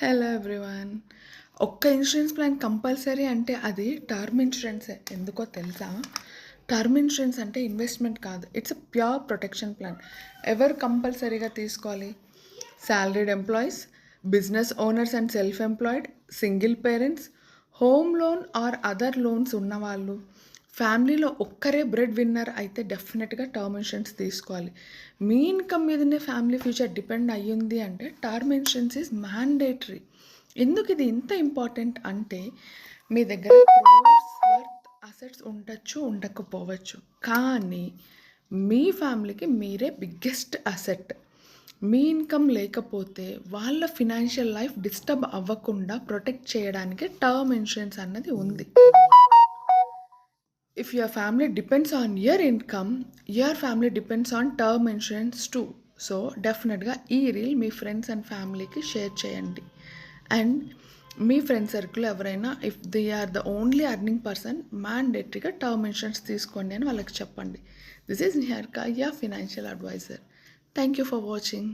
Hello everyone. ఒక్క insurance plan compulsory అంటే అది టర్మ్ ఇన్సూరెన్సే. ఎందుకో తెలుసా? టర్మ్ ఇన్సూరెన్స్ అంటే ఇన్వెస్ట్మెంట్ కాదు, it's a pure protection plan. ఎవరు కంపల్సరీగా తీసుకోవాలి? Salaried employees, business owners and self employed, single parents, home loan or other loans ఉన్నవాళ్ళు, ఫ్యామిలీలో ఒక్కరే బ్రెడ్ విన్నర్ అయితే డెఫినెట్గా టర్మ్ ఇన్సూరెన్స్ తీసుకోవాలి. మీ ఇన్కమ్ మీదనే ఫ్యామిలీ ఫ్యూచర్ డిపెండ్ అయ్యింది అంటే టర్మ్ ఇన్సూరెన్స్ ఈజ్ మ్యాండేటరీ. ఎందుకు ఇది ఇంత ఇంపార్టెంట్ అంటే, మీ దగ్గర క్రోర్స్ వర్త్ అసెట్స్ ఉండొచ్చు, ఉండకపోవచ్చు, కానీ మీ ఫ్యామిలీకి మీరే బిగ్గెస్ట్ అసెట్. మీ ఇన్కమ్ లేకపోతే వాళ్ళ ఫినాన్షియల్ లైఫ్ డిస్టర్బ్ అవ్వకుండా ప్రొటెక్ట్ చేయడానికి టర్మ్ ఇన్సూరెన్స్ అన్నది ఉంది. If your family depends on your income, your family depends on term insurance too. So డెఫినెట్గా ఈ రీల్ మీ ఫ్రెండ్స్ అండ్ ఫ్యామిలీకి షేర్ చేయండి. అండ్ మీ ఫ్రెండ్ సర్కిల్ ఎవరైనా if they are the only earning person, మ్యాండేటరీగా టర్మ్ ఇన్సూరెన్స్ తీసుకోండి అని వాళ్ళకి చెప్పండి. This is Niharika, your financial advisor. Thank you for watching.